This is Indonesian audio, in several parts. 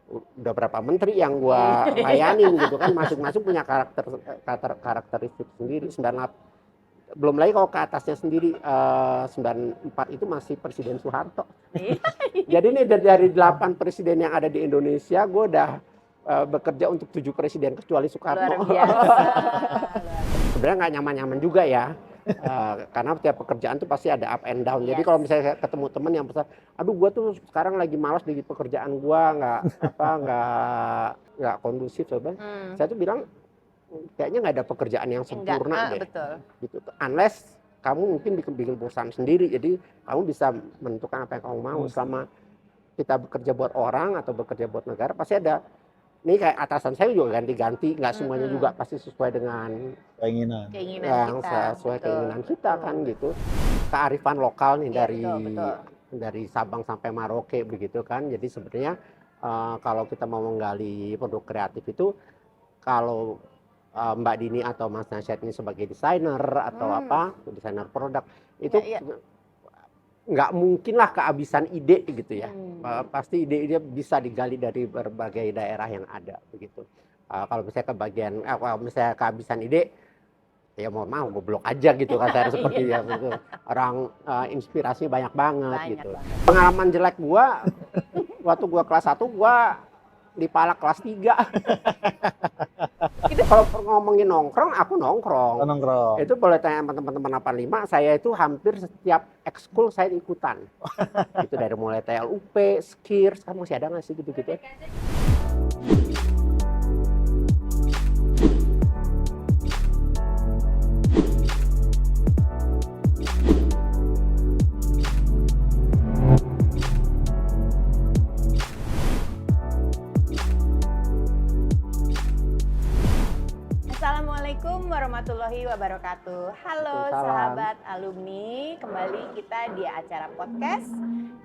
udah berapa menteri yang gua layanin gitu kan, masing-masing punya karakteristik sendiri. 98 belum lagi kalau ke atasnya sendiri, 94 itu masih Presiden Soeharto. Jadi ini dari 8 presiden yang ada di Indonesia, gue udah bekerja untuk 7 presiden kecuali Soekarno. Luar biasa. Sebenarnya nggak nyaman-nyaman juga ya. Karena tiap pekerjaan tuh pasti ada up and down. Jadi kalau misalnya saya ketemu temen yang pesan, aduh gue tuh sekarang lagi malas di pekerjaan gue, nggak kondusif, saya tuh bilang kayaknya nggak ada pekerjaan yang sempurna deh. Betul. Gitu. Unless kamu mungkin bikin perusahaan sendiri, jadi kamu bisa menentukan apa yang kamu mau. Selama kita bekerja buat orang atau bekerja buat negara, pasti ada. Ini kayak atasan saya juga ganti-ganti, nggak semuanya juga pasti sesuai dengan keinginan yang kita, sesuai keinginan kita kan gitu. Kearifan lokal nih betul. dari Sabang sampai Merauke begitu kan. Jadi sebenarnya kalau kita mau menggali produk kreatif itu, kalau Mbak Dini atau Mas Nasyad ini sebagai desainer atau desainer produk itu nggak mungkin lah kehabisan ide gitu ya. Pasti ide-ide bisa digali dari berbagai daerah yang ada begitu. Kalau misalnya kehabisan ide, ya mau goblok aja gitu kan, saya seperti ya gitu. Orang inspirasinya banyak banget gitu. Pengalaman jelek gua waktu gua kelas 1 gua dipalak kelas 3. Kalau ngomongin nongkrong, aku nongkrong. Itu boleh tanya sama teman-teman 85, saya itu hampir setiap ekskul saya ikutan. Itu dari mulai TLUP, skir, sekarang masih ada nggak sih gitu-gitu? Assalamualaikum warahmatullahi wabarakatuh. Halo sahabat alumni, kembali kita di acara podcast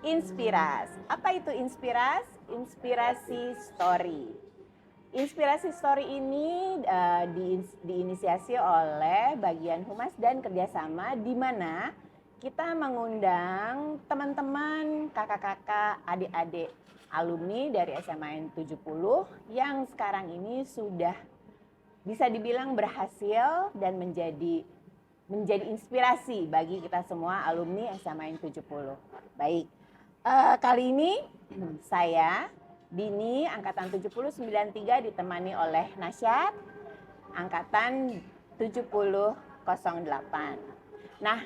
Inspiras. Apa itu Inspiras? Inspirasi Story. Inspirasi Story ini diinisiasi oleh bagian Humas dan Kerjasama, di mana kita mengundang teman-teman, kakak-kakak, adik-adik alumni dari SMAN 70 yang sekarang ini sudah bisa dibilang berhasil dan menjadi inspirasi bagi kita semua alumni SMAN 70. Baik, kali ini saya Dini angkatan 7093 ditemani oleh Nasyad angkatan 7008. Nah,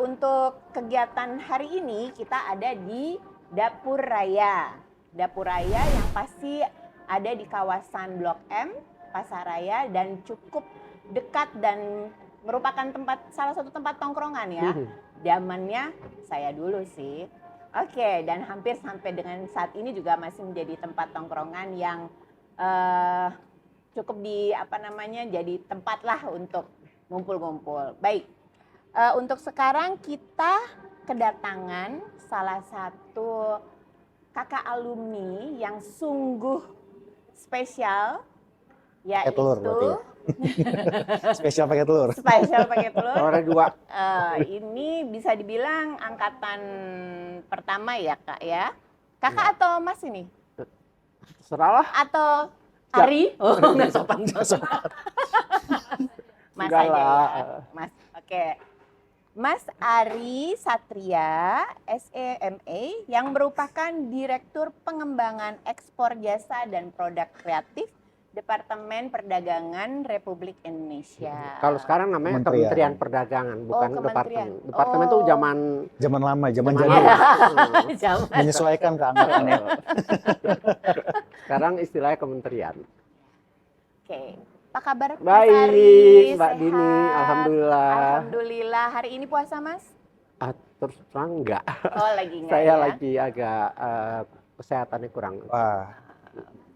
untuk kegiatan hari ini kita ada di Dapur Raya. Dapur Raya yang pasti ada di kawasan Blok M, Pasaraya, dan cukup dekat dan merupakan salah satu tempat tongkrongan ya. Zamannya saya dulu sih. Oke, dan hampir sampai dengan saat ini juga masih menjadi tempat tongkrongan yang cukup jadi tempat lah untuk ngumpul-ngumpul. Baik, untuk sekarang kita kedatangan salah satu kakak alumni yang sungguh spesial, yaitu telur berarti ya? Spesial pakai telur. Spesial pakai telur. Ada 2. Ini bisa dibilang angkatan pertama ya Kak ya. Kakak atau Mas ini? Seralah. Atau Ari? Oh, nggak sopan. Mas aja ya. Mas, oke. Mas Ari Satria, SEMA, yang merupakan Direktur Pengembangan Ekspor Jasa dan Produk Kreatif Departemen Perdagangan Republik Indonesia. Kalau sekarang namanya Kementerian Perdagangan, bukan departemen. Departemen itu zaman lama, zaman jadul. Menyesuaikan ke angkatan ya. Sekarang istilahnya kementerian. Oke. Apa kabar Mas Baik, Ari? Mbak Dini, alhamdulillah. Alhamdulillah. Hari ini puasa, Mas? Terus terang enggak. Oh, lagi enggak. Saya lagi agak kesehatannya kurang. Wah.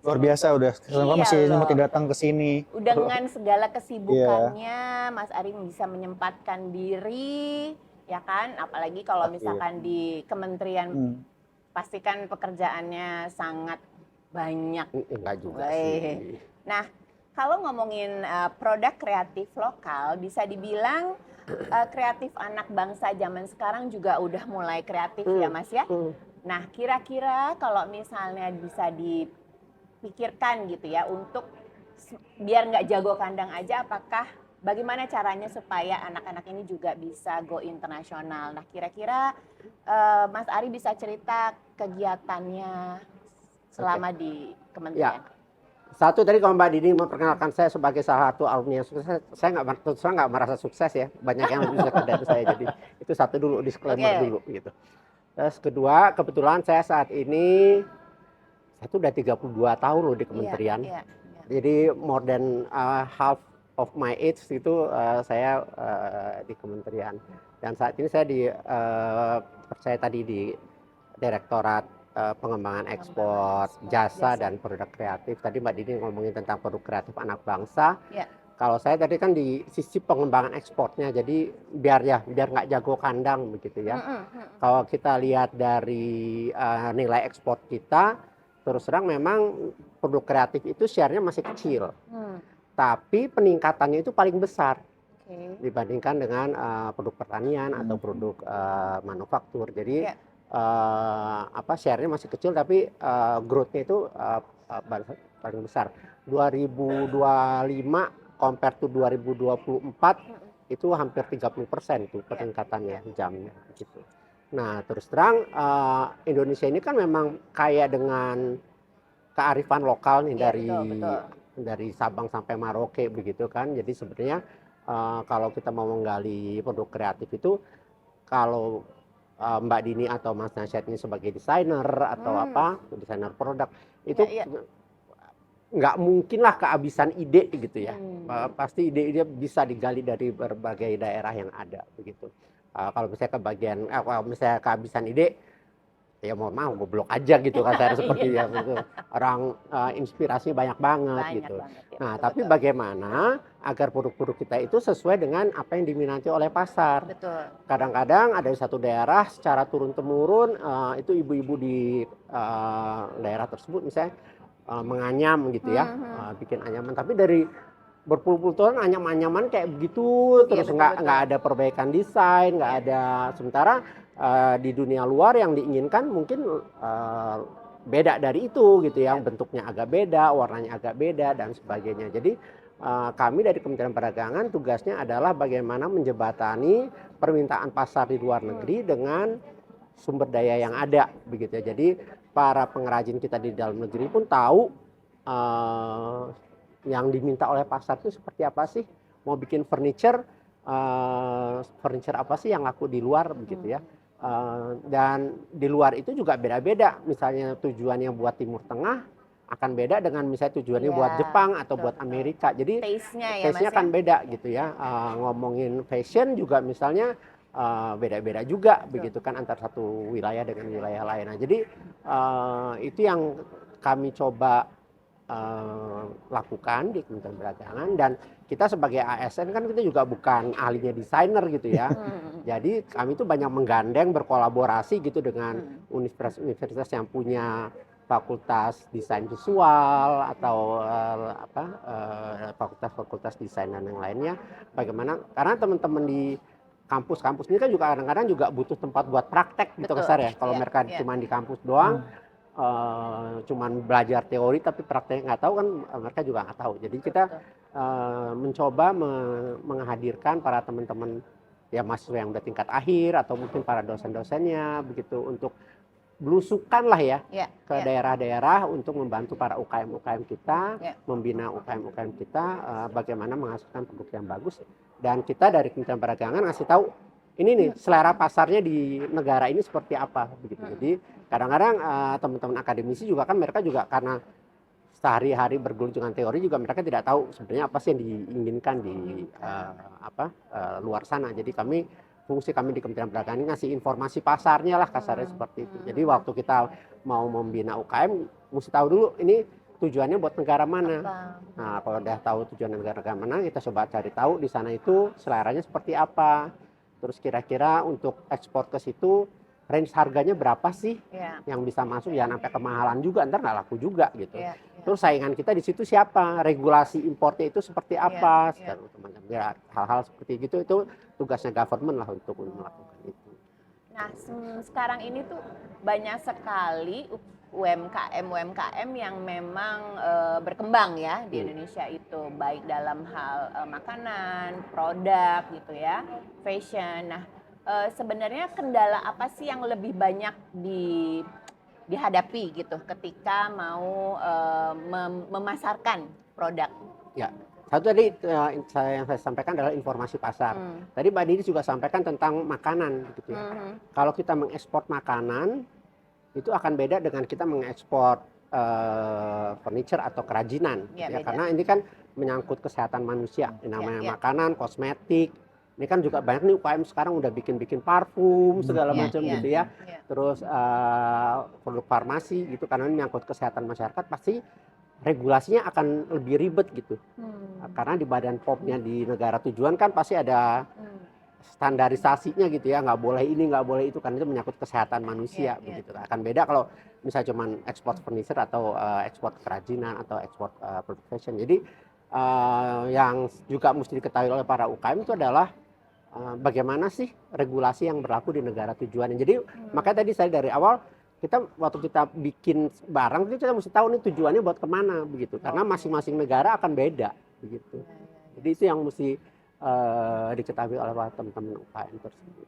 Luar biasa udah. Masih sempat datang ke sini. Udah dengan segala kesibukannya, Mas Ari bisa menyempatkan diri, ya kan? Apalagi kalau misalkan di kementerian, pastikan pekerjaannya sangat banyak. Enggak juga sih. Nah, kalau ngomongin produk kreatif lokal, bisa dibilang kreatif anak bangsa zaman sekarang juga udah mulai kreatif ya Mas ya. Nah, kira-kira kalau misalnya bisa dipikirkan gitu ya untuk biar nggak jago kandang aja, apakah bagaimana caranya supaya anak-anak ini juga bisa go internasional? Nah, kira-kira Mas Ari bisa cerita kegiatannya selama di Ya, kementerian. satu tadi kalau Mbak Dini memperkenalkan saya sebagai salah satu alumni yang sukses, saya nggak merasa sukses ya. Banyak yang lebih sukses dari saya. Jadi itu satu dulu, disclaimer Oke. dulu gitu. Terus kedua, kebetulan saya saat ini saya tuh udah 32 tahun loh di kementerian. Iya. Jadi more than half of my age itu saya di kementerian. Dan saat ini saya percaya tadi di Direktorat Pengembangan Ekspor, Jasa dan Produk Kreatif. Tadi Mbak Dini ngomongin tentang produk kreatif anak bangsa. Iya. Kalau saya tadi kan di sisi pengembangan ekspornya, jadi biar nggak jago kandang begitu ya. Kalau kita lihat dari nilai ekspor kita, terus terang memang produk kreatif itu share-nya masih kecil, tapi peningkatannya itu paling besar dibandingkan dengan produk pertanian atau produk manufaktur. Jadi share-nya masih kecil, tapi growth-nya itu paling besar. 2025 compare to 2024 itu hampir 30% tuh peningkatannya jamnya gitu. Nah, terus terang Indonesia ini kan memang kaya dengan kearifan lokal nih, dari Sabang sampai Merauke begitu kan. Jadi sebenarnya kalau kita mau menggali produk kreatif itu, kalau Mbak Dini atau Mas Nasyad ini sebagai desainer atau desainer produk itu nggak mungkin lah kehabisan ide gitu ya. Pasti ide-ide bisa digali dari berbagai daerah yang ada begitu. Kalau misalnya kehabisan ide, ya mau goblok aja gitu kan, saya seperti ya gitu. Orang inspirasi banyak banget gitu. Nah, tapi bagaimana agar produk-produk kita itu sesuai dengan apa yang diminati oleh pasar. Kadang-kadang ada di satu daerah secara turun-temurun itu ibu-ibu di daerah tersebut misalnya menganyam gitu ya, bikin anyaman, tapi dari berpuluh-puluh tahun anyam-anyaman kayak begitu terus, nggak ada perbaikan desain, nggak ada. Sementara di dunia luar yang diinginkan mungkin beda dari itu gitu ya, bentuknya agak beda, warnanya agak beda dan sebagainya. Jadi kami dari Kementerian Perdagangan tugasnya adalah bagaimana menjembatani permintaan pasar di luar negeri dengan sumber daya yang ada begitu ya. Jadi para pengrajin kita di dalam negeri pun tahu yang diminta oleh pasar itu seperti apa sih. Mau bikin furniture apa sih yang laku di luar begitu ya. Dan di luar itu juga beda-beda. Misalnya tujuannya buat Timur Tengah akan beda dengan misalnya tujuannya buat Jepang atau buat Amerika. Jadi taste-nya kan beda gitu ya. Ngomongin fashion juga misalnya beda-beda juga begitu kan antar satu wilayah dengan wilayah lain. Nah, jadi itu yang kami coba lakukan di Kementerian Perdagangan, dan kita sebagai ASN kan kita juga bukan ahlinya desainer gitu ya. Jadi kami itu banyak menggandeng, berkolaborasi gitu dengan universitas-universitas yang punya fakultas desain visual atau fakultas-fakultas desain dan yang lainnya. Bagaimana, karena teman-teman di kampus-kampus ini kan juga kadang-kadang juga butuh tempat buat praktek gitu besar ya. Kalau mereka cuma di kampus doang, cuman belajar teori tapi prakteknya nggak tahu kan, mereka juga nggak tahu. Jadi kita mencoba menghadirkan para teman-teman ya, mahasiswa yang udah tingkat akhir atau mungkin para dosen-dosennya begitu, untuk belusukan lah ya ke daerah-daerah untuk membantu para UKM-UKM kita, membina UKM-UKM kita bagaimana menghasilkan produk yang bagus. Dan kita dari Kementerian Perdagangan ngasih tahu ini nih selera pasarnya di negara ini seperti apa begitu. Jadi kadang-kadang teman-teman akademisi juga kan, mereka juga karena sehari-hari bergelut dengan teori juga, mereka tidak tahu sebenarnya apa sih yang diinginkan di luar sana. Jadi fungsi kami di Kementerian Perdagangan ini ngasih informasi pasarnya lah, kasarnya seperti itu. Jadi waktu kita mau membina UKM mesti tahu dulu ini tujuannya buat negara mana. Nah, kalau udah tahu tujuan negara mana, kita coba cari tahu di sana itu seleranya seperti apa. Terus kira-kira untuk ekspor ke situ range harganya berapa sih yang bisa masuk, ya sampai kemahalan juga, ntar nggak laku juga gitu. Terus saingan kita di situ siapa, regulasi impornya itu seperti apa, hal-hal seperti gitu, itu tugasnya government lah untuk melakukan itu. Nah, sekarang ini tuh banyak sekali UMKM yang memang berkembang ya di Indonesia itu, baik dalam hal makanan, produk gitu ya, fashion. Nah, sebenarnya kendala apa sih yang lebih banyak dihadapi gitu ketika mau memasarkan produk? Ya, satu tadi yang saya sampaikan adalah informasi pasar. Tadi Mbak Didi juga sampaikan tentang makanan gitu ya. Kalau kita mengekspor makanan, itu akan beda dengan kita mengekspor furniture atau kerajinan. Ya, gitu ya. beda. Karena ini kan menyangkut kesehatan manusia. Namanya Ya. makanan, kosmetik. Ini kan juga banyak nih UKM sekarang udah bikin parfum segala Ya, macam ya, gitu ya. ya. Terus produk farmasi gitu, karena ini menyangkut kesehatan masyarakat, pasti regulasinya akan lebih ribet gitu. Karena di badan POM-nya di negara tujuan kan pasti ada standarisasinya gitu ya, nggak boleh ini, nggak boleh itu, karena itu menyangkut kesehatan manusia begitu. Akan beda kalau misalnya cuman ekspor furniture atau ekspor kerajinan atau ekspor produk fashion. Jadi yang juga mesti diketahui oleh para UKM itu adalah bagaimana sih regulasi yang berlaku di negara tujuan. Jadi makanya tadi saya dari awal waktu kita bikin barang itu kita mesti tahu nih tujuannya buat kemana begitu, karena masing-masing negara akan beda begitu. Jadi itu yang mesti diketahui oleh teman-teman UKM tersebut.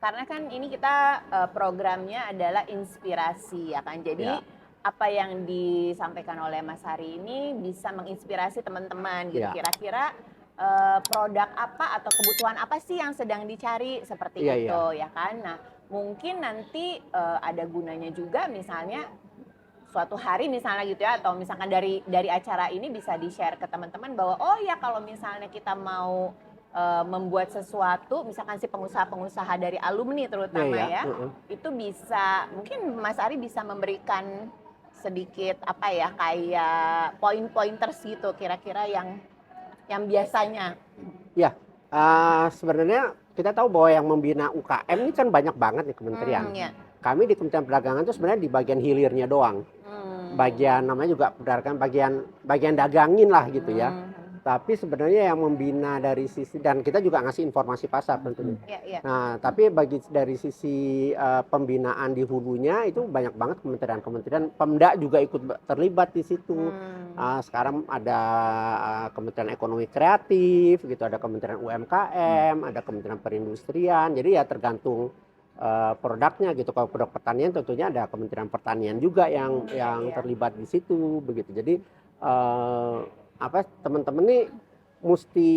Karena kan ini kita programnya adalah inspirasi ya kan, jadi apa yang disampaikan oleh Mas Hari ini bisa menginspirasi teman-teman gitu. Kira-kira produk apa atau kebutuhan apa sih yang sedang dicari seperti itu ya kan. Nah, mungkin nanti ada gunanya juga misalnya suatu hari misalnya gitu ya, atau misalkan dari acara ini bisa di-share ke teman-teman bahwa oh ya kalau misalnya kita mau membuat sesuatu, misalkan si pengusaha-pengusaha dari alumni terutama itu bisa, mungkin Mas Ari bisa memberikan sedikit apa ya, kayak poin-pointers gitu kira-kira yang biasanya. Ya, sebenarnya kita tahu bahwa yang membina UKM ini kan banyak banget nih kementerian. Kami di Kementerian Perdagangan itu sebenarnya di bagian hilirnya doang. Bagian namanya juga perdagangan, bagian dagangin lah gitu ya. Tapi sebenarnya yang membina dari sisi, dan kita juga ngasih informasi pasar tentunya. Nah, tapi dari sisi pembinaan di hulunya itu banyak banget kementerian-kementerian, Pemda juga ikut terlibat di situ. Sekarang ada Kementerian Ekonomi Kreatif gitu, ada Kementerian UMKM, ada Kementerian Perindustrian. Jadi ya tergantung produknya gitu. Kalau produk pertanian tentunya ada Kementerian Pertanian juga yang terlibat di situ begitu. Jadi teman-teman nih mesti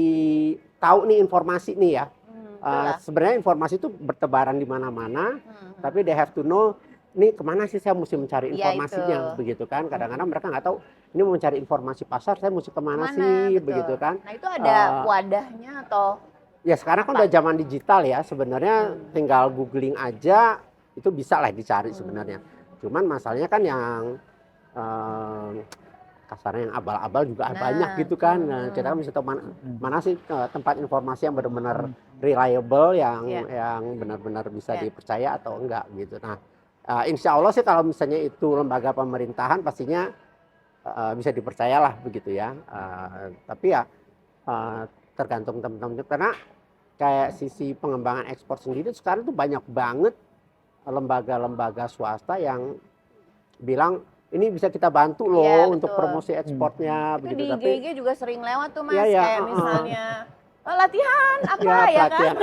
tahu nih informasi nih ya. Sebenarnya informasi itu bertebaran di mana-mana, tapi they have to know nih kemana sih saya mesti mencari informasinya begitu kan. Kadang-kadang mereka nggak tahu ini mau mencari informasi pasar saya mesti kemana sih begitu kan. Nah itu ada wadahnya atau? Ya sekarang kan udah zaman digital ya, sebenarnya tinggal googling aja itu bisa lah dicari sebenarnya. Cuman masalahnya kan yang kasarnya yang abal-abal juga banyak gitu kan. Nah, kita kan mesti tahu mana sih tempat informasi yang benar-benar reliable, yang benar-benar bisa dipercaya atau enggak gitu. Nah, insya Allah sih kalau misalnya itu lembaga pemerintahan pastinya bisa dipercayalah begitu ya. Tapi ya tergantung teman-teman, karena kayak sisi pengembangan ekspor sendiri sekarang tuh banyak banget lembaga-lembaga swasta yang bilang ini bisa kita bantu loh untuk promosi ekspornya itu begitu. di Tapi IG juga sering lewat tuh Mas, kayak misalnya latihan apa ya kan,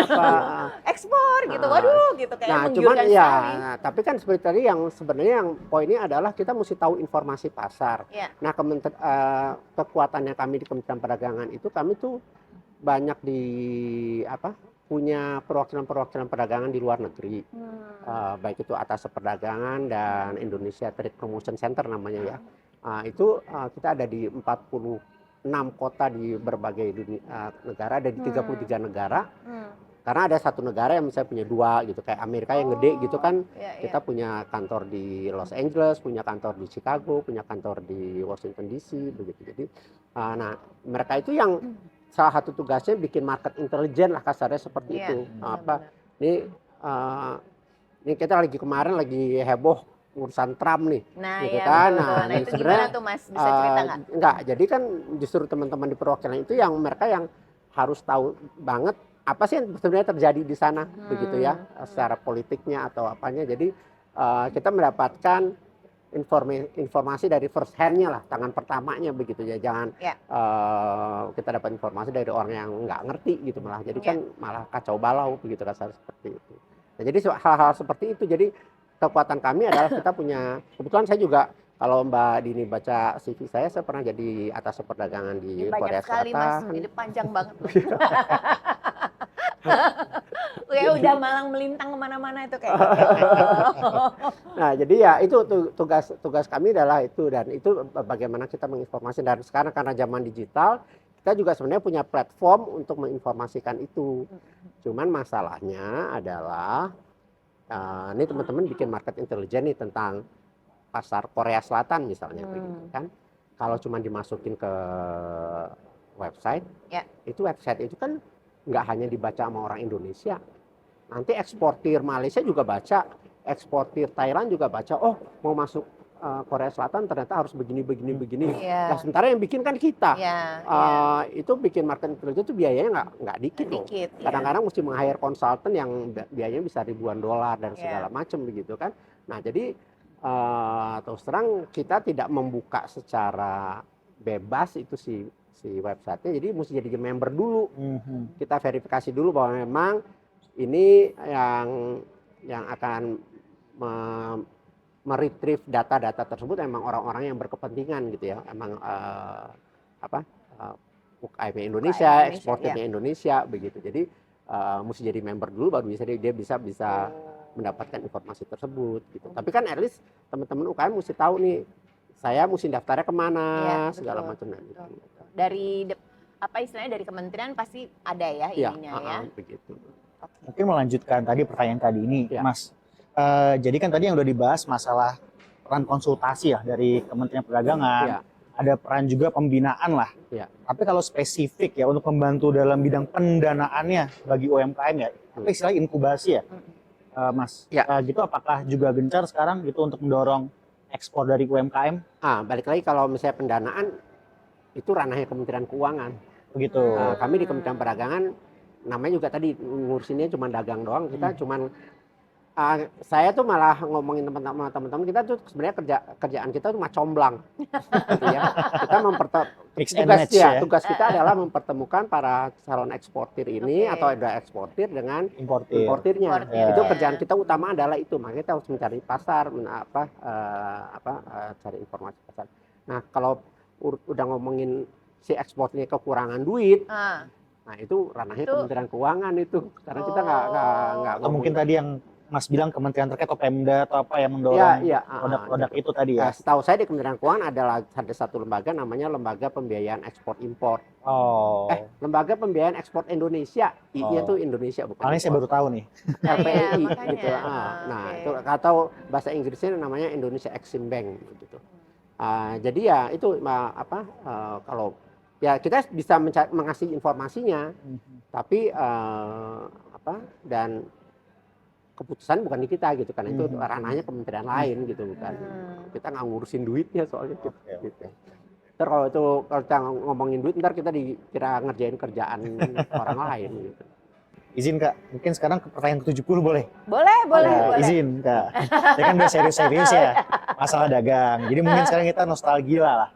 ekspor gitu, waduh gitu kayak menggiurkan sekali. Tapi kan seperti tadi yang sebenarnya yang poinnya adalah kita mesti tahu informasi pasar. Nah, kekuatannya kami di Kementerian Perdagangan itu kami tuh banyak punya perwakilan perdagangan di luar negeri, baik itu Atas Perdagangan dan Indonesia Trade Promotion Center namanya ya. Itu kita ada di 46 kota di berbagai negara, ada di 33 negara. Karena ada satu negara yang misalnya punya 2 gitu, kayak Amerika yang gede gitu kan. Kita punya kantor di Los Angeles, punya kantor di Chicago, punya kantor di Washington DC begitu. Jadi nah mereka itu yang salah satu tugasnya bikin market intelligence lah kasarnya seperti itu. Ini kita kemarin lagi heboh urusan Trump nih, gitu kan. Nah itu gimana tuh Mas, bisa cerita nggak? Enggak, jadi kan justru teman-teman di perwakilan itu yang mereka yang harus tahu banget apa sih yang sebenarnya terjadi di sana begitu ya, secara politiknya atau apanya. Jadi kita mendapatkan informasi dari first hand-nya lah, tangan pertamanya begitu ya. Jangan kita dapat informasi dari orang yang nggak ngerti gitu malah. Jadi kan malah kacau balau begitu, rasa seperti itu. Nah, jadi hal-hal seperti itu. Jadi kekuatan kami adalah kita punya, kebetulan saya juga kalau Mbak Dini baca CV saya pernah jadi atas perdagangan di Korea sekali, Selatan. Mas. Ini panjang banget. Ya udah malang melintang kemana-mana itu kayak. Nah, jadi ya itu tugas kami adalah itu, dan itu bagaimana kita menginformasi. Dan sekarang karena zaman digital, kita juga sebenarnya punya platform untuk menginformasikan itu. Cuman masalahnya adalah ini teman-teman bikin market intelligence nih tentang pasar Korea Selatan misalnya begitu kan. Kalau cuma dimasukin ke website, itu website itu kan nggak hanya dibaca sama orang Indonesia. Nanti eksportir Malaysia juga baca, eksportir Thailand juga baca. Oh, mau masuk Korea Selatan ternyata harus begini. Nah, sementara yang bikin kan kita. Itu bikin market intelligence itu biayanya nggak dikit loh. Kadang-kadang mesti meng-hire konsultan yang biayanya bisa ribuan dolar dan segala macam begitu kan. Nah, jadi terus terang kita tidak membuka secara bebas itu si websitenya. Jadi mesti jadi member dulu. Kita verifikasi dulu bahwa memang ini yang akan meretrieve data-data tersebut emang orang-orang yang berkepentingan gitu ya, emang UKM Indonesia, ekspornya Indonesia begitu. Jadi mesti jadi member dulu baru dia bisa mendapatkan informasi tersebut gitu. Tapi kan at least teman-teman UKM mesti tahu nih, saya mesti daftarnya kemana, segala macam gitu. Dari apa istilahnya dari kementerian pasti ada ya ininya ya. Begitu. Mungkin melanjutkan tadi pertanyaan tadi ini, Mas. Jadi kan tadi yang udah dibahas masalah peran konsultasi ya dari Kementerian Perdagangan, ada peran juga pembinaan lah. Tapi kalau spesifik ya untuk membantu dalam bidang pendanaannya bagi UMKM ya, apa istilahnya inkubasi ya, Mas. Gitu apakah juga gencar sekarang gitu untuk mendorong ekspor dari UMKM? Balik lagi kalau misalnya pendanaan itu ranahnya Kementerian Keuangan. Begitu. Kami di Kementerian Perdagangan namanya juga tadi ngurusinnya cuma dagang doang, kita cuman saya tuh malah ngomongin teman-teman kita tuh sebenarnya kerjaan kita tuh comblang gitu ya. Kita tugas kita adalah mempertemukan para calon eksportir ini atau ada eksportir dengan importirnya. Itu kerjaan kita utama adalah itu. Makanya kita harus mencari pasar, cari informasi pasar. Nah, kalau udah ngomongin si ekspornya kekurangan duit, nah itu ranahnya Kementerian Keuangan itu, karena kita nggak. Atau mungkin tadi yang Mas bilang kementerian terkait atau Pemda atau apa yang mendorong produk-produk itu tadi ya. Setahu saya di Kementerian Keuangan ada satu lembaga namanya Lembaga Pembiayaan Ekspor Impor. Lembaga Pembiayaan Ekspor Indonesia. I-nya tuh Indonesia bukan. Paling saya baru tahu nih. LPI gitu. Nah, itu atau bahasa Inggrisnya namanya Indonesia Exim Bank gitu. Jadi ya itu kalau ya kita bisa mengasih informasinya, tapi dan keputusan bukan di kita gitu, karena itu ranahnya kementerian lain gitu, bukan kita nggak ngurusin duitnya soalnya gitu. Ntar kalau kita ngomongin duit, ntar kita dikira ngerjain kerjaan orang lain gitu. Izin Kak, mungkin sekarang ke pertanyaan ke-70 boleh? Boleh. Izin Kak, ya kan udah serius-serius ya masalah dagang, jadi mungkin sekarang kita nostalgia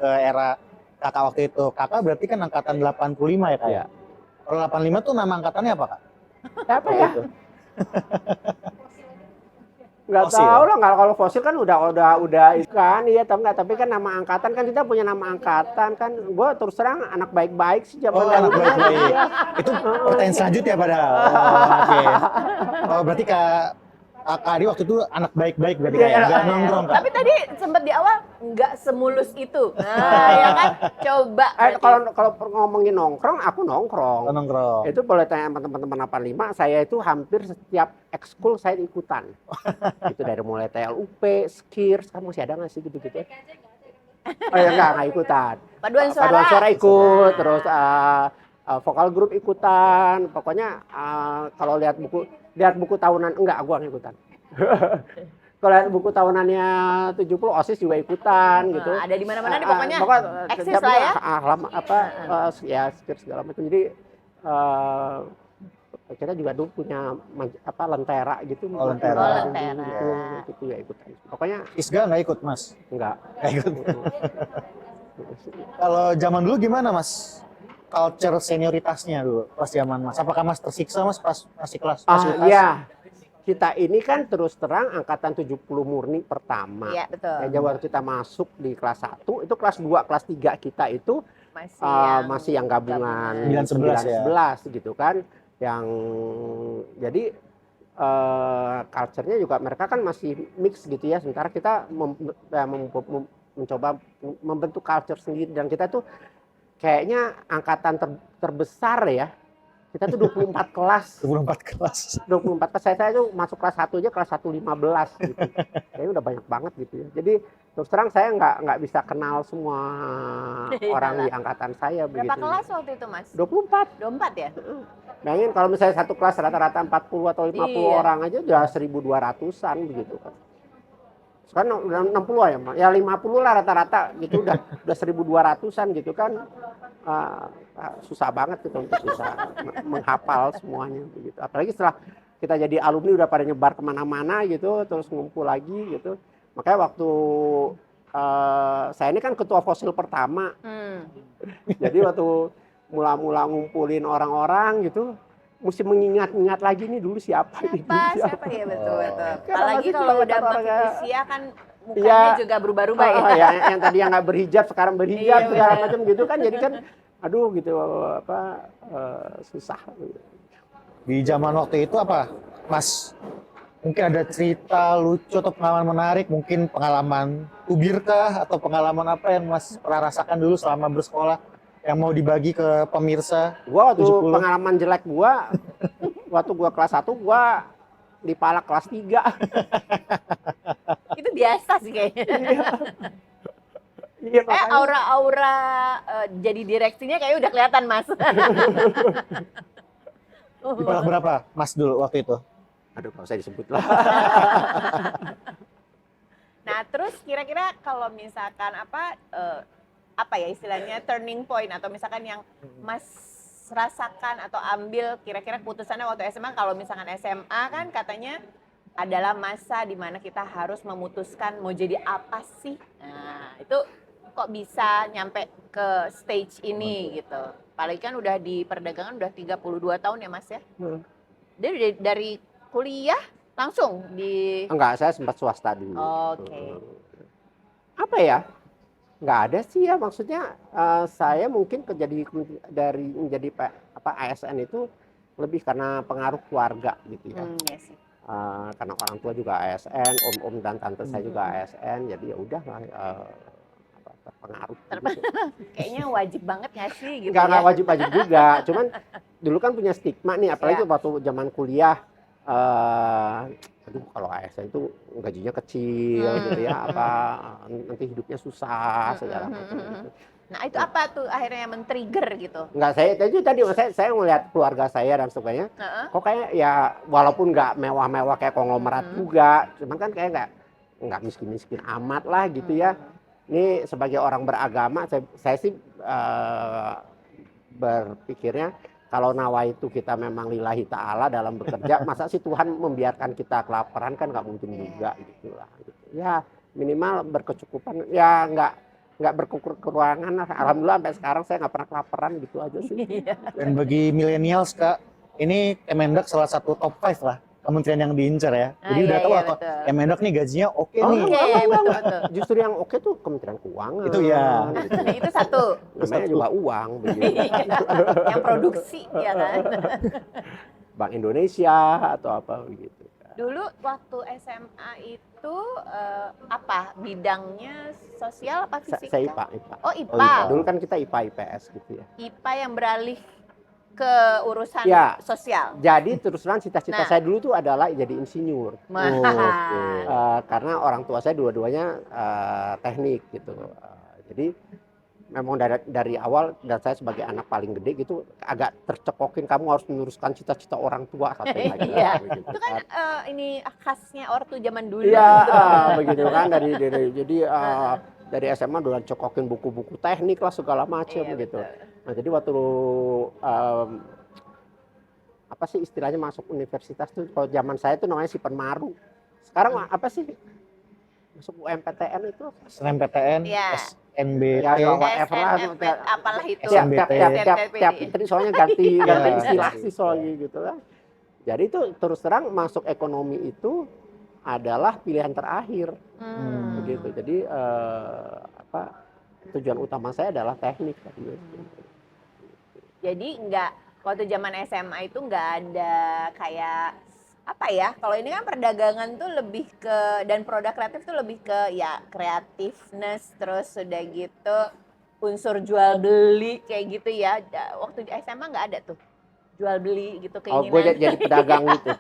ke era Kakak waktu itu. Kakak berarti kan angkatan 85 ya Kak? Iya. Kalau 85 tuh nama angkatannya apa Kak? Apa ya? Nggak tahu lah, kalau fosil kan udah ikan ya, tapi kan nama angkatan kan kita punya nama angkatan kan. Gue terus terang anak baik-baik sih zaman dulu. Anak baik-baik. Itu pertanyaan selanjutnya padahal. Oke. Oh, berarti Kak Adi waktu itu anak baik-baik berarti nggak nongkrong Kak. Tapi tadi sempat di awal nggak semulus itu. Nah, ya kan? Coba. Kalau ngomongin nongkrong, aku nongkrong. Itu boleh tanya sama teman-teman 85, saya itu hampir setiap ekskul saya ikutan. Itu dari mulai TLUP, SKIRS, kamu masih ada nggak sih gitu-gitu? Oh ya nggak ikutan. Paduan suara ikut, terus vokal grup ikutan. Pokoknya kalau lihat buku tahunan, enggak, gua nggak ikutan. Kalau lihat buku tahunannya 70 OSIS juga ikutan gitu. Ada di mana-mana nih pokoknya eksis lah ya. Ya SKIRS segala macam. Jadi eh, kita juga dulu punya lentera gitu. Oh, lentera. Oh, lentera. Gitu ya ikutan. Pokoknya Isga nggak ikut Mas? enggak. Nggak ikut. Kalau zaman dulu gimana Mas? Culture senioritasnya dulu pas zaman Mas. Apakah Mas tersiksa Mas pas masih kelas fasilitas? Iya. Kita ini kan terus terang angkatan 70 murni pertama. Iya, betul. Dan waktu kita masuk di kelas 1, itu kelas 2, kelas 3 kita itu masih yang gabungan 9-11 ya. gitu kan. Yang jadi culture-nya juga mereka kan masih mix gitu ya. Sementara kita mencoba membentuk culture sendiri, dan kita tuh kayaknya angkatan terbesar ya. Kita tuh 24 kelas. 24 kelas. 24 kelas. Saya tuh masuk kelas 1 aja kelas 115 gitu. Kayaknya udah banyak banget gitu ya. Jadi terus terang saya nggak bisa kenal semua orang di angkatan saya. Berapa kelas waktu itu Mas? 24. 24 ya? Bayangin kalau misalnya satu kelas rata-rata 40 atau 50 orang aja udah 1.200-an begitu kan. Sekarang udah 60 ya, ya 50 lah rata-rata gitu, udah 1.200-an gitu kan. Susah banget gitu untuk bisa menghafal semuanya begitu. Apalagi setelah kita jadi alumni udah pada nyebar kemana-mana gitu, terus ngumpul lagi gitu. Makanya waktu saya ini kan ketua fosil pertama, jadi waktu mula-mula ngumpulin orang-orang gitu, mesti mengingat-ingat lagi nih dulu siapa ya betul. Apalagi kalau udah makin usia kan mukanya juga berubah-ubah ya. Yang tadi yang nggak berhijab sekarang berhijab segala macam gitu kan, jadi kan aduh gitu susah. Di zaman waktu itu apa Mas, mungkin ada cerita lucu atau pengalaman menarik, mungkin pengalaman ubirkah atau pengalaman apa yang Mas pernah rasakan dulu selama bersekolah yang mau dibagi ke pemirsa? Gua waktu 70. pengalaman jelek gua waktu gua kelas 1 gua dipalak kelas 3. Itu biasa sih kayaknya. Iya, aura-aura jadi direksinya kayaknya udah kelihatan Mas. Dipalak berapa Mas dulu waktu itu? Aduh, nggak usah disebut lah. Nah, terus kira-kira kalau misalkan apa ya istilahnya turning point, atau misalkan yang Mas rasakan atau ambil kira-kira keputusannya waktu SMA, kalau misalkan SMA kan katanya adalah masa dimana kita harus memutuskan mau jadi apa sih. Nah, itu kok bisa nyampe ke stage ini gitu. Apalagi kan udah di perdagangan udah 32 tahun ya Mas ya. Dari kuliah langsung di... Enggak, saya sempat swasta dulu. Oke. Apa ya? Nggak ada sih ya, maksudnya saya mungkin menjadi ASN itu lebih karena pengaruh keluarga gitu ya. Iya sih. Karena orang tua juga ASN, om dan tante saya juga ASN, jadi ya udah lah terpengaruh. Gitu. Kayaknya wajib banget nggak sih gitu? Nggak wajib-wajib juga, cuman dulu kan punya stigma nih, apalagi waktu zaman kuliah. Aduh, kalau ASN itu gajinya kecil gitu ya, nanti hidupnya susah segala macam gitu. Nah, itu apa tuh akhirnya yang men-trigger gitu? Enggak, saya melihat keluarga saya dan sebagainya. Kok kayak ya walaupun nggak mewah-mewah kayak konglomerat juga, cuman kan kayak nggak miskin-miskin amat lah gitu ya. Ini sebagai orang beragama, saya sih berpikirnya kalau nawaitu kita memang lillahi ta'ala dalam bekerja, masa sih Tuhan membiarkan kita kelaparan, kan nggak mungkin juga gitu lah. Ya minimal berkecukupan, ya nggak berkekurangan lah. Alhamdulillah sampai sekarang saya nggak pernah kelaparan gitu aja sih. Dan bagi millennials Kak, ini Kemendak salah satu top 5 lah kementerian yang diincar ya. Jadi udah tahu apa Kemendak nih gajinya oke nih. Betul. Justru yang oke tuh Kementerian Keuangan. Itu ya. Gitu. Itu satu. Namanya juga uang. Yang produksi ya kan. Bank Indonesia atau apa begitu. Dulu waktu SMA itu apa bidangnya, sosial apa fisika? Saya IPA. Oh IPA. Dulu kan kita IPA IPS gitu ya. IPA yang beralih ke urusan sosial. Jadi terus terang cita-cita saya dulu tuh adalah jadi insinyur. Karena orang tua saya dua-duanya teknik gitu. Jadi memang dari awal, dan saya sebagai anak paling gede gitu agak tercekokin, kamu harus meneruskan cita-cita orang tua satu lagi. Begitu. Itu kan ini khasnya ortu zaman dulu. Iya, begitu kan dari SMA udah cekokin buku-buku teknik lah segala macam gitu. Nah, jadi waktu apa sih istilahnya masuk universitas tuh, kalau zaman saya tuh namanya Sipenmaru. Sekarang apa sih masuk UMPTN itu? SNMPTN, Ya. SNBT, Ya, whatever lah. SNMP, apalah itu. Tiap menteri soalnya ganti Ya. istilah sih soalnya gitu lah. Jadi itu terus terang masuk ekonomi itu adalah pilihan terakhir begitu. Jadi tujuan utama saya adalah teknik. Jadi waktu zaman SMA itu nggak ada kayak apa ya, kalau ini kan perdagangan tuh lebih ke, dan produk kreatif tuh lebih ke ya creativeness, terus udah gitu unsur jual beli kayak gitu ya. Waktu di SMA nggak ada tuh jual beli gitu keinginan. Gue jadi pedagang gitu.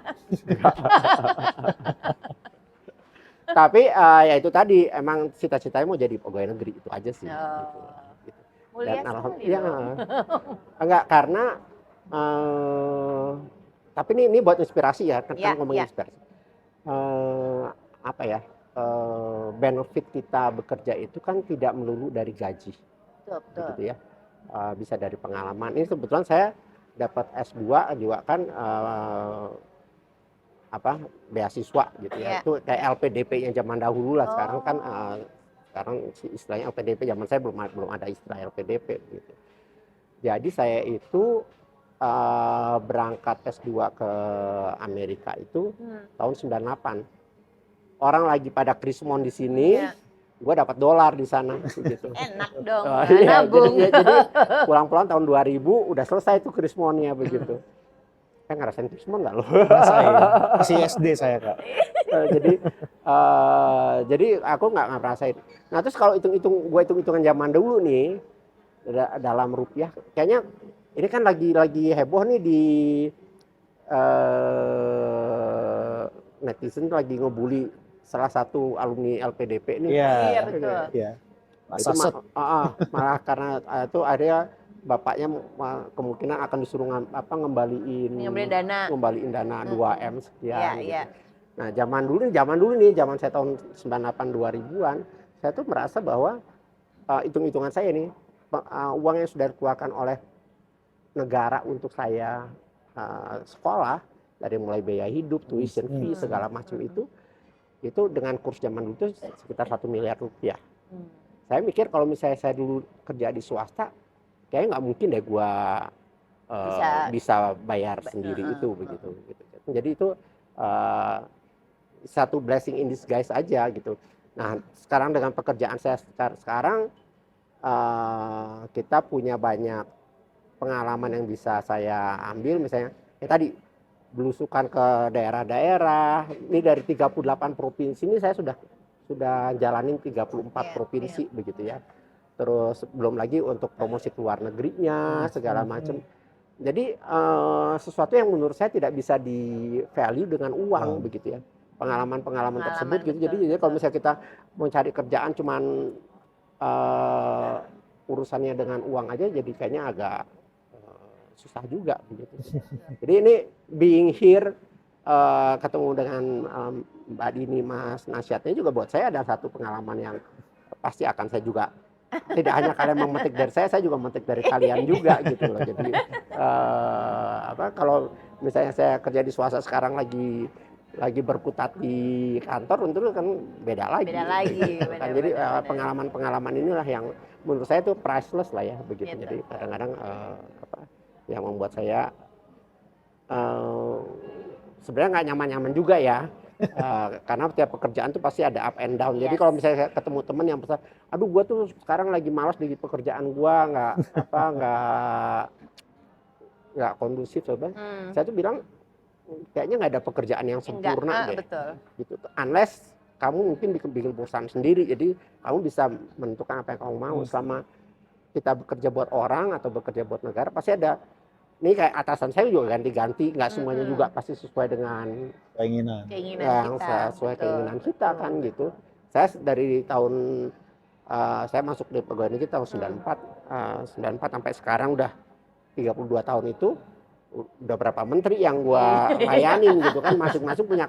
Tapi ya itu tadi emang cita-citanya mau jadi pegawai negeri itu aja sih. Gitu. Mulia Dan sekali ya, loh. enggak karena tapi ini buat inspirasi ya, kan ngomongin inspirasi. Apa ya? Benefit kita bekerja itu kan tidak melulu dari gaji. Betul. Gitu ya. Bisa dari pengalaman. Ini kebetulan saya dapat S2 juga kan beasiswa gitu ya. Itu kayak LPDP yang zaman dahulu lah. Sekarang kan sekarang istilahnya LPDP, zaman saya belum ada istilah LPDP gitu. Jadi saya itu berangkat S2 ke Amerika itu tahun 98. Orang lagi pada krismon di sini, gue dapat dolar di sana gitu. Enak dong, Iya, nabung. jadi pulang-pulang tahun 2000 udah selesai tuh krismonnya begitu. Saya ngerasain krismon nggak lo? Ngerasain. Masih SD saya, Kak. Jadi aku nggak ngerasain. Nah terus kalau hitung-hitungan zaman dulu nih dalam rupiah, kayaknya ini kan lagi heboh nih di netizen lagi ngebully salah satu alumni LPDP nih. Iya betul. Iya. Itu malah karena itu ada bapaknya kemungkinan akan disuruh ngembaliin dana 2M sekian. Gitu. Nah zaman dulu nih, zaman saya tahun 98 2000-an, saya tuh merasa bahwa hitung-hitungan saya nih, uang yang sudah dikeluarkan oleh negara untuk saya sekolah, dari mulai biaya hidup, tuition fee, segala macam itu dengan kurs zaman dulu itu sekitar 1 miliar rupiah. Saya mikir kalau misalnya saya dulu kerja di swasta, kayaknya nggak mungkin deh gua bisa bayar sendiri itu begitu. Jadi itu satu blessing in disguise aja gitu. Nah sekarang dengan pekerjaan saya sekarang kita punya banyak pengalaman yang bisa saya ambil, misalnya tadi belusukan ke daerah-daerah. Ini dari 38 provinsi ini saya sudah jalanin 34 provinsi begitu ya. Terus belum lagi untuk promosi ke luar negerinya segala macam. Jadi sesuatu yang menurut saya tidak bisa di value dengan uang begitu ya. Pengalaman tersebut gitu. Jadi kalau misalnya kita mau cari kerjaan cuman urusannya dengan uang aja, jadi kayaknya agak susah juga begitu. Jadi ini being here ketemu dengan Mbak Dini, Mas, nasihatnya juga buat saya ada satu pengalaman yang pasti akan saya juga, tidak hanya kalian memetik dari saya juga memetik dari kalian juga gitu loh. Jadi kalau misalnya saya kerja di swasta sekarang lagi berkutat di kantor, tentu kan beda lagi. Kan jadi pengalaman inilah yang menurut saya itu priceless lah ya begitu. Gitu. Jadi kadang-kadang yang membuat saya sebenarnya nggak nyaman-nyaman juga ya. Karena setiap pekerjaan tuh pasti ada up and down. Jadi kalau misalnya saya ketemu teman yang pesan, aduh gue tuh sekarang lagi malas di pekerjaan gue, nggak kondusif, saya tuh bilang kayaknya nggak ada pekerjaan yang sempurna deh. Betul. Gitu. Unless kamu mungkin bikin perusahaan sendiri, jadi kamu bisa menentukan apa yang kamu mau. Selama kita bekerja buat orang atau bekerja buat negara, pasti ada. Ini kayak atasan saya juga ganti-ganti, nggak semuanya juga pasti sesuai dengan keinginan sesuai keinginan kita kan gitu. Saya dari tahun saya masuk di pegawai negeri tahun 94 sampai sekarang udah 32 tahun itu, udah berapa menteri yang gua layanin gitu kan, masing-masing punya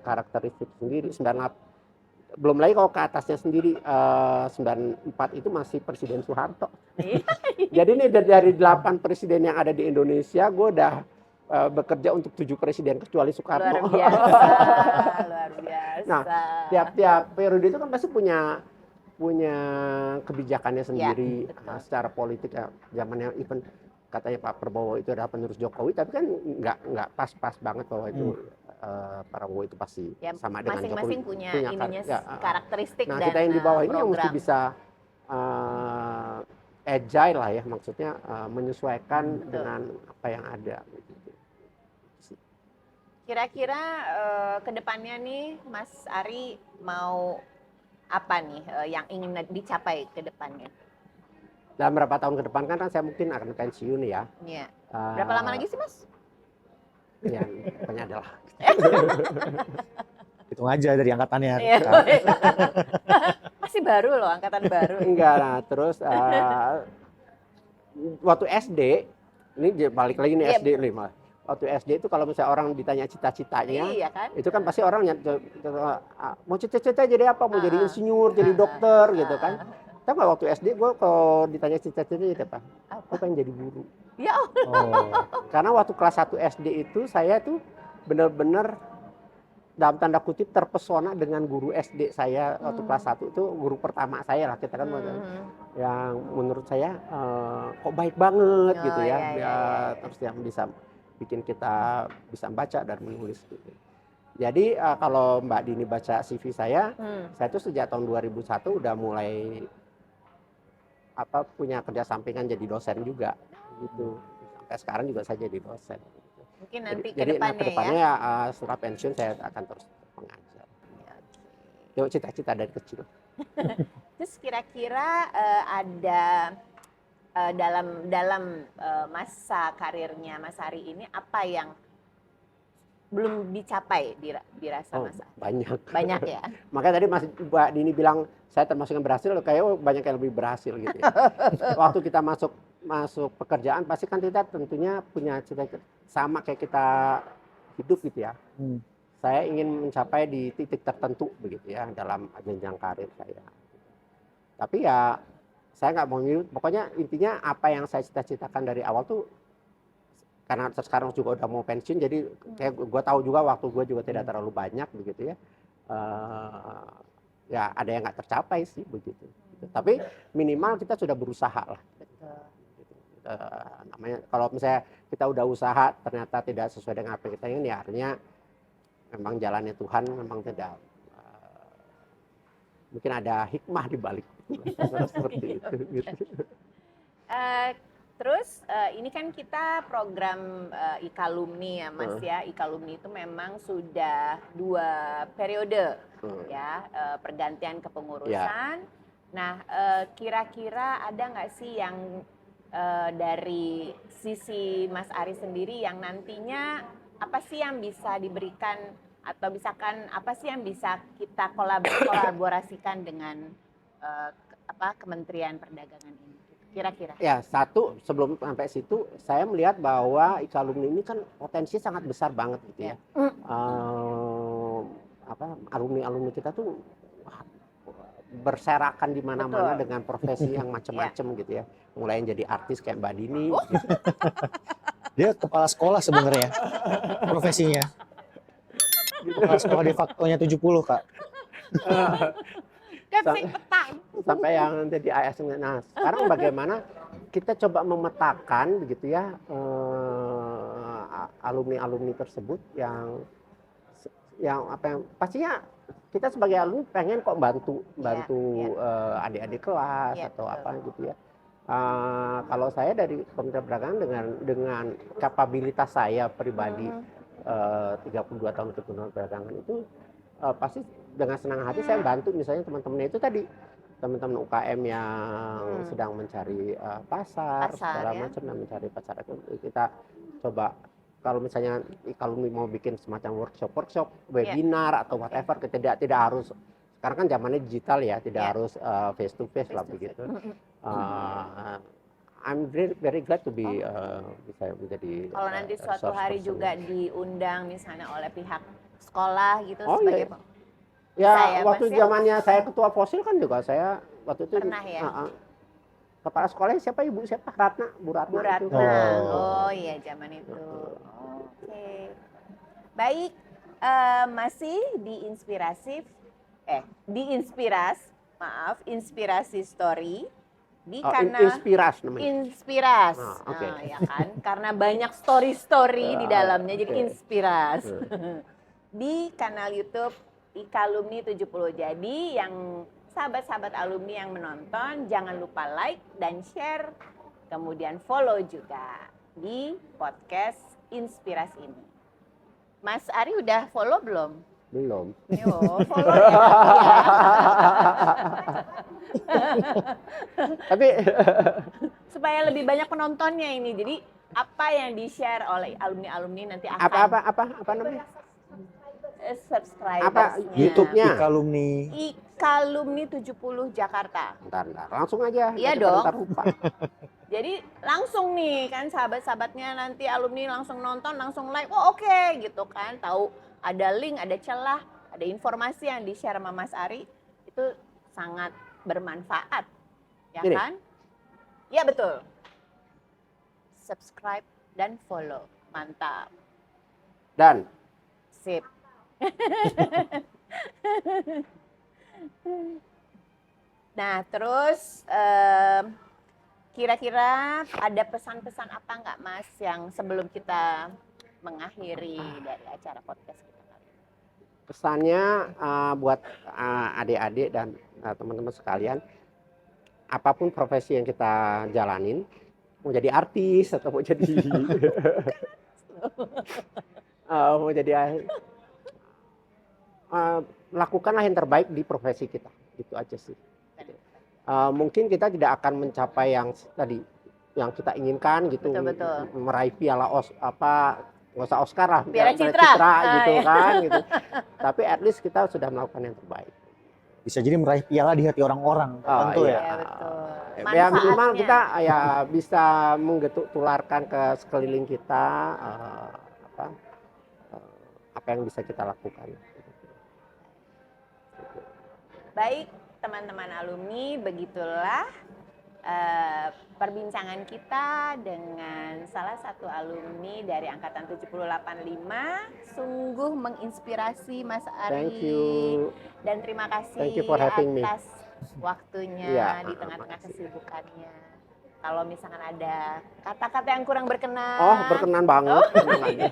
karakteristik sendiri. 98 belum lagi kalau ke atasnya sendiri, 94 itu masih Presiden Soeharto. Jadi ini dari 8 presiden yang ada di Indonesia, gue udah bekerja untuk 7 presiden kecuali Soekarno. Luar biasa, luar biasa. Nah, tiap periode itu kan pasti punya kebijakannya sendiri. Betul. Secara politik ya, zamannya even katanya Pak Prabowo itu adalah penerus Jokowi, tapi kan nggak pas banget bahwa itu Prabowo itu pasti sama dengan Jokowi. Masing-masing punya ininya karakteristik nah, dan kita yang di bawah ini yang mesti program. bisa agile lah ya, maksudnya menyesuaikan dengan apa yang ada. Kira-kira kedepannya nih Mas Ari mau apa nih yang ingin dicapai ke depannya? Dalam berapa tahun ke depan kan saya mungkin akan pensiun ya. Iya. Berapa lama lagi sih Mas? Ya, pokoknya adalah. Hitung aja dari angkatannya. Iya. Masih baru loh, angkatan baru. Enggak, nah terus waktu SD, ini balik lagi nih SD 5. Waktu SD itu kalau misalnya orang ditanya cita-citanya, iya kan? itu kan pasti orang mau cita-cita jadi apa? Mau jadi insinyur, jadi dokter gitu kan. Tahu nggak waktu SD gue kalau ditanya cita-cita jadi apa? Gue pengen jadi guru. Ya Karena waktu kelas 1 SD itu saya tuh benar-benar dalam tanda kutip terpesona dengan guru SD saya waktu kelas 1 itu guru pertama saya lah, kita kan yang menurut saya kok baik banget gitu ya. Terus yang bisa bikin kita bisa membaca dan menulis gitu. Jadi kalau Mbak Dini baca CV saya tuh sejak tahun 2001 udah mulai punya kerja sampingan jadi dosen juga gitu. Sampai sekarang juga saya jadi dosen. Mungkin nanti jadi kedepannya ya setelah pensiun saya akan terus mengajar. Itu cita-cita dari kecil. Terus kira-kira ada dalam masa karirnya Mas Ari ini apa yang belum dicapai dirasa Mas Ari? Banyak ya. Makanya tadi Mbak Dini bilang saya termasuk yang berhasil, kayak banyak yang lebih berhasil gitu ya. Waktu kita masuk pekerjaan pasti kan kita tentunya punya cita-cita sama kayak kita hidup gitu ya. Saya ingin mencapai di titik tertentu begitu ya dalam jenjang karir saya. Tapi ya saya nggak mau nyebut, pokoknya intinya apa yang saya cita-citakan dari awal tuh, karena sekarang juga udah mau pensiun, jadi kayak gue tahu juga waktu gue juga tidak terlalu banyak begitu ya. Ya ada yang nggak tercapai sih begitu. Tapi minimal kita sudah berusaha lah. Namanya kalau misalnya kita udah usaha ternyata tidak sesuai dengan apa yang kita ingin, ya artinya memang jalannya Tuhan memang tidak, mungkin ada hikmah di balik seperti itu gitu. Terus ini kan kita program Ikalumni ya Mas ya. Ikalumni itu memang sudah 2 periode ya, pergantian kepengurusan. Nah, kira-kira ada nggak sih yang dari sisi Mas Ari sendiri yang nantinya apa sih yang bisa diberikan, atau misalkan apa sih yang bisa kita kolaborasikan dengan Kementerian Perdagangan ini kira-kira? Ya, satu sebelum sampai situ saya melihat bahwa Ikalumni ini kan potensi sangat besar banget gitu ya. Alumni kita tuh berserakan di mana-mana dengan profesi yang macam-macam gitu ya. Mulai yang jadi artis kayak Mbak Dini. Gitu. Dia kepala sekolah sebenarnya profesinya. Kepala sekolah de facto-nya 70, Kak. Sampai yang jadi ASN. Nah, sekarang bagaimana kita coba memetakan begitu ya alumni tersebut yang pastinya kita sebagai alumni pengen kok bantu adik-adik kelas atau apa gitu ya. Kalau saya dari Kementerian Perdagangan dengan kapabilitas saya pribadi 32 tahun Kementerian Perdagangan itu pasti dengan senang hati saya bantu misalnya teman-teman itu tadi, teman-teman UKM yang sedang mencari pasar segala macam dan mencari pasar itu kita coba. Kalau misalnya Ikalumni mau bikin semacam workshop, webinar atau whatever, tidak harus, sekarang kan zamannya digital ya, tidak harus face to face lah begitu. I'm very glad to be bisa menjadi. Kalau nanti suatu hari juga diundang misalnya oleh pihak sekolah gitu sebagai ya waktu zamannya saya ketua Fosil kan juga saya waktu itu pernah ya. kepala sekolahnya siapa Ibu siapa? Ratna, Bu Ratna. Bu itu. Ratna. Oh. Oh iya zaman itu. Oke. Baik, masih di Inspirasi Story di Oh, kanal Inspiras namanya. Inspiras. Oke. Nah, ya kan? Karena banyak story-story di dalamnya jadi Oke. Inspiras. Di kanal YouTube Ikalumni 70. Jadi yang sahabat-sahabat alumni yang menonton jangan lupa like dan share, kemudian follow juga di podcast Inspirasi ini. Mas Ari udah follow belum? Belum. Yo, follow ya. Tapi Supaya lebih banyak penontonnya ini. Jadi apa yang di-share oleh alumni-alumni nanti akan apa namanya? subscribe Apa YouTube-nya? Ikalumni. Ikalumni 70 Jakarta. Bentar, langsung aja. Iya Daripada dong. ntar lupa. Jadi langsung nih kan sahabat-sahabatnya nanti alumni langsung nonton, langsung like, oh oke gitu kan. Tahu ada link, ada celah, ada informasi yang di-share sama Mas Ari. Itu sangat bermanfaat. Ya Gini. kan? Iya betul. Subscribe dan follow. Mantap. Dan Sip. Nah, terus kira-kira ada pesan-pesan apa nggak Mas yang sebelum kita mengakhiri dari acara podcast kita kali ini? pesannya buat adik-adik dan teman-teman sekalian, apapun profesi yang kita jalanin, mau jadi artis atau mau jadi mau jadi lakukanlah yang terbaik di profesi kita, gitu aja sih. Mungkin kita tidak akan mencapai yang tadi yang kita inginkan gitu, Betul. meraih piala nggak usah Oscar lah, Piala Citra. gitu Iya. kan gitu. Tapi at least kita sudah melakukan yang terbaik. Bisa jadi meraih piala di hati orang-orang. Tentu iya. ya. Ya betul. Ya minimal Manfaatnya. kita ya bisa tularkan ke sekeliling kita apa yang bisa kita lakukan. Baik, teman-teman alumni, begitulah perbincangan kita dengan salah satu alumni dari angkatan 7085. Sungguh menginspirasi Mas Ari. Thank you. Dan terima kasih Thank you for having me. atas waktunya Iya, di tengah-tengah makasih. kesibukannya. Kalau misalkan ada kata-kata yang kurang berkenan. Oh, berkenan banget. Tenang aja.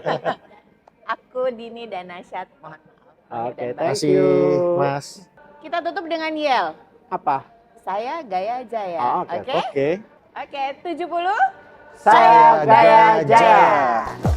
Aku Dini dan Nasyad, mohon maaf. Oke, Dan Terima thank kasih, you. Mas. kita tutup dengan yel. Apa? Saya Gaya Jaya. Oh, oke. Oke? Oke. Oke, 70. Saya Gaya Gaya Jaya. Jaya.